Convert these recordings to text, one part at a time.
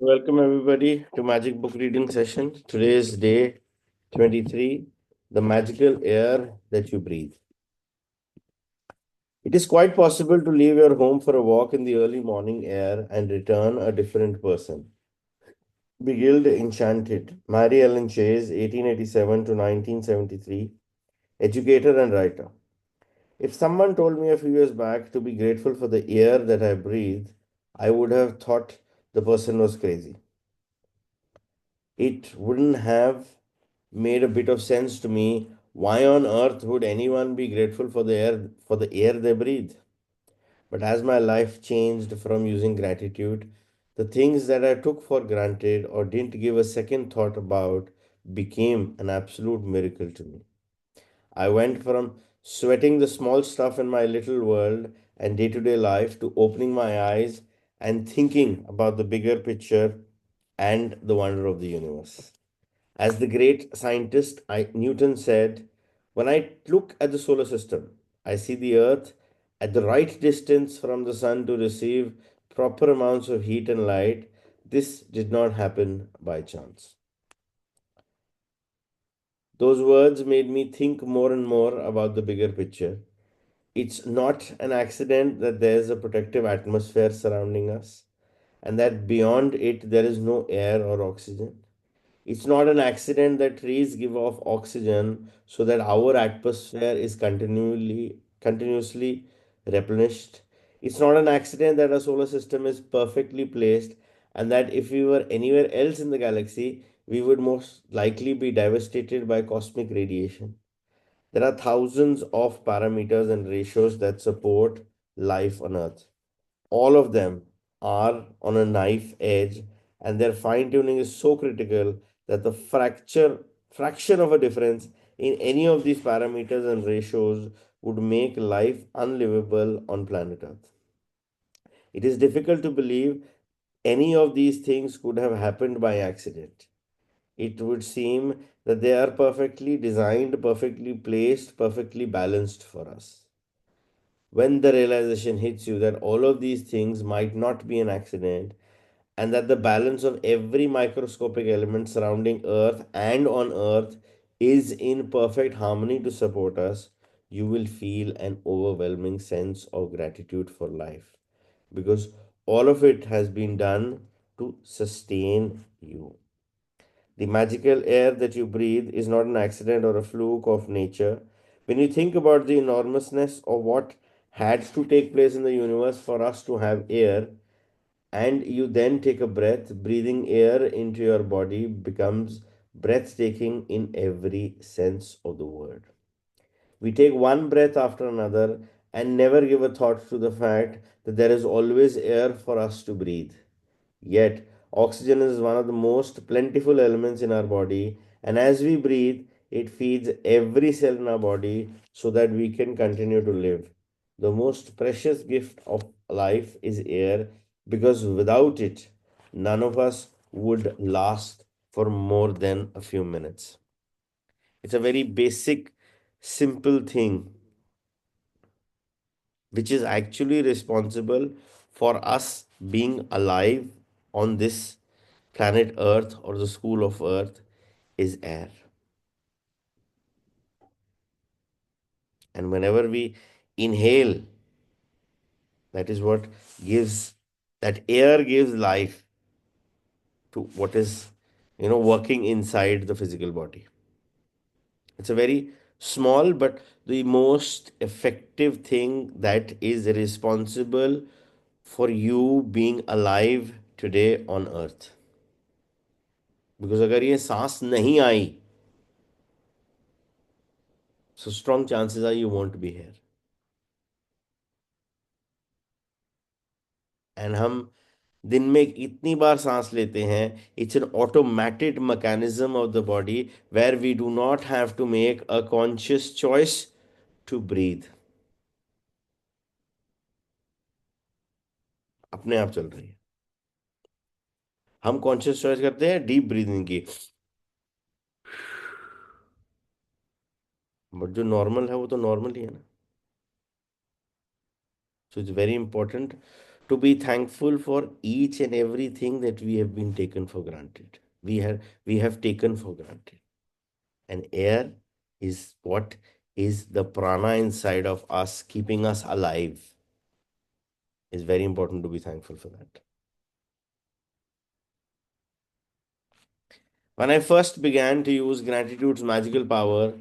Welcome everybody to Magic Book Reading Session. Today is day 23, the magical air that you breathe. It is quite possible to leave your home for a walk in the early morning air and return a different person. Beguiled Enchanted, Mary Ellen Chase, 1887 to 1973, educator and writer. If someone told me a few years back to be grateful for the air that I breathe, I would have thought the person was crazy. It wouldn't have made a bit of sense to me. Why on earth would anyone be grateful for the air they breathe? But as my life changed from using gratitude, the things that I took for granted or didn't give a second thought about became an absolute miracle to me. I went from sweating the small stuff in my little world and day to day life to opening my eyes and thinking about the bigger picture and the wonder of the universe. As the great scientist Newton said, when I look at the solar system, I see the Earth at the right distance from the sun to receive proper amounts of heat and light. This did not happen by chance. Those words made me think more and more about the bigger picture. It's not an accident that there's a protective atmosphere surrounding us, and that beyond it there is no air or oxygen. It's not an accident that trees give off oxygen so that our atmosphere is continuously replenished. It's not an accident that our solar system is perfectly placed and that if we were anywhere else in the galaxy, we would most likely be devastated by cosmic radiation. There are thousands of parameters and ratios that support life on Earth. All of them are on a knife edge, and their fine tuning is so critical that the fraction of a difference in any of these parameters and ratios would make life unlivable on planet Earth. It is difficult to believe any of these things could have happened by accident. It would seem that they are perfectly designed, perfectly placed, perfectly balanced for us. When the realization hits you that all of these things might not be an accident, and that the balance of every microscopic element surrounding Earth and on Earth is in perfect harmony to support us, you will feel an overwhelming sense of gratitude for life because all of it has been done to sustain you. The magical air that you breathe is not an accident or a fluke of nature. When you think about the enormousness of what had to take place in the universe for us to have air, and you then take a breath, breathing air into your body becomes breathtaking in every sense of the word. We take one breath after another and never give a thought to the fact that there is always air for us to breathe. Yet, oxygen is one of the most plentiful elements in our body, and as we breathe, it feeds every cell in our body so that we can continue to live. The most precious gift of life is air because without it, none of us would last for more than a few minutes. It's a very basic, simple thing which is actually responsible for us being alive on this planet Earth or the school of Earth is air. And whenever we inhale, that is what gives, that air gives life to what is, working inside the physical body. It's a very small but the most effective thing that is responsible for you being alive today on earth. Because अगर ये सांस नहीं आई, so strong chances are you won't be here. And हम दिन में इतनी बार सांस लेते हैं, it's an automatic mechanism of the body where we do not have to make a conscious choice to breathe. अपने आप चल रही है. हम कॉन्शियस चॉइस करते हैं डीप ब्रीदिंग की, बट जो नॉर्मल है वो तो नॉर्मल ही है ना. So it's very important to be thankful for each and everything that we have been taken for granted. We have taken for granted. And air is what is the prana inside of us, keeping us alive. It's very important to be thankful for that. When I first began to use gratitude's magical power,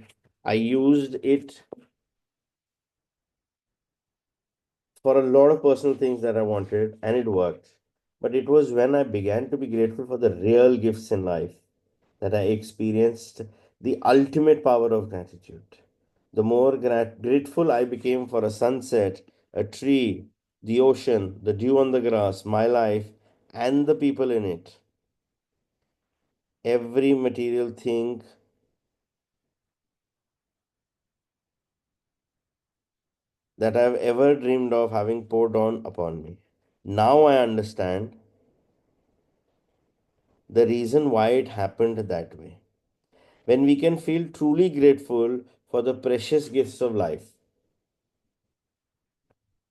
I used it for a lot of personal things that I wanted, and it worked. But it was when I began to be grateful for the real gifts in life that I experienced the ultimate power of gratitude. The more grateful I became for a sunset, a tree, the ocean, the dew on the grass, my life, and the people in it, every material thing that I've ever dreamed of having poured on upon me. Now I understand the reason why it happened that way. When we can feel truly grateful for the precious gifts of life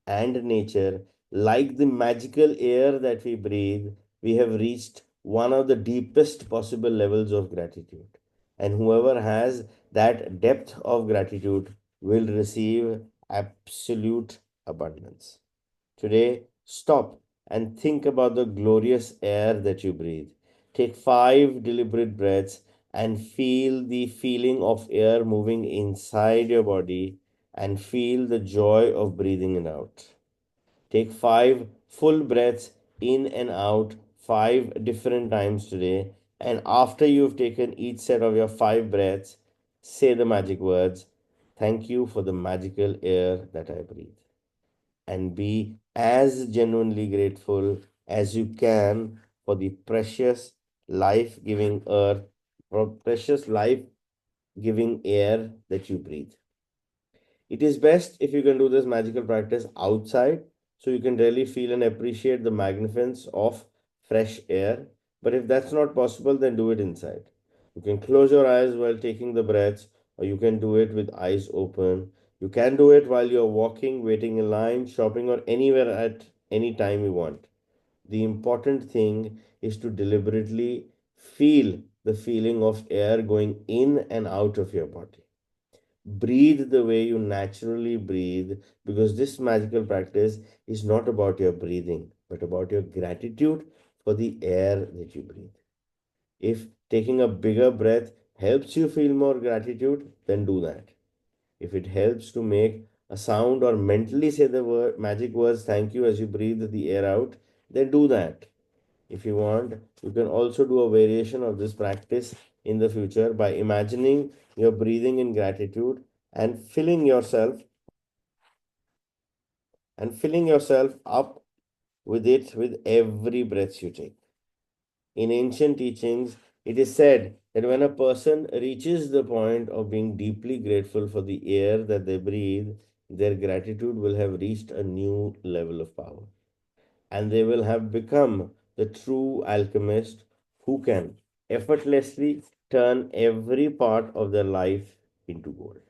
and nature, like the magical air that we breathe, we have reached one of the deepest possible levels of gratitude. And whoever has that depth of gratitude will receive absolute abundance. Today, stop and think about the glorious air that you breathe. Take 5 deliberate breaths and feel the feeling of air moving inside your body and feel the joy of breathing it out. Take 5 full breaths in and out 5 different times today. And after you've taken each set of your 5 breaths, say the magic words: Thank you for the magical air that I breathe. And be as genuinely grateful as you can for the precious life giving earth, for precious life giving air that you breathe. It is best if you can do this magical practice outside so you can really feel and appreciate the magnificence of fresh air. But if that's not possible, then do it inside. You can close your eyes while taking the breaths, or you can do it with eyes open. You can do it while you're walking, waiting in line, shopping, or anywhere at any time you want. The important thing is to deliberately feel the feeling of air going in and out of your body. Breathe the way you naturally breathe, because this magical practice is not about your breathing but about your gratitude for the air that you breathe. If taking a bigger breath helps you feel more gratitude, then do that. If it helps to make a sound or mentally say the magic words thank you as you breathe the air out, then do that. If you want, you can also do a variation of this practice in the future by imagining you're breathing in gratitude and filling yourself up with it with every breath you take. In ancient teachings, it is said that when a person reaches the point of being deeply grateful for the air that they breathe, their gratitude will have reached a new level of power, and they will have become the true alchemist who can effortlessly turn every part of their life into gold.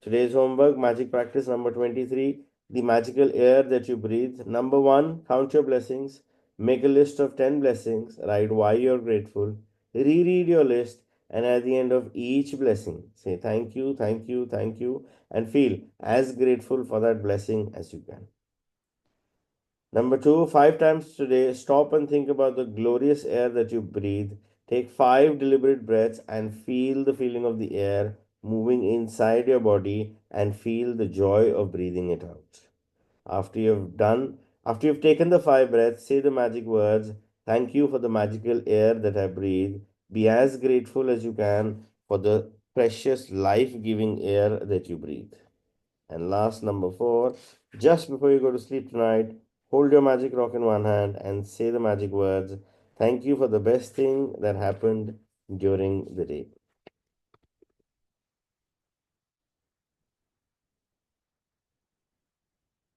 Today's homework, magic practice number 23, the magical air that you breathe. Number 1, count your blessings. Make a list of 10 blessings. Write why you're grateful. Reread your list, and at the end of each blessing, say thank you, thank you, thank you, and feel as grateful for that blessing as you can. Number 2, 5 times today, stop and think about the glorious air that you breathe. Take 5 deliberate breaths and feel the feeling of the air moving inside your body and feel the joy of breathing it out. After you've taken the 5 breaths, say the magic words: Thank you for the magical air that I breathe. Be as grateful as you can for the precious life giving air that you breathe. And last, number 4, just before you go to sleep tonight, hold your magic rock in one hand and say the magic words: Thank you for the best thing that happened during the day.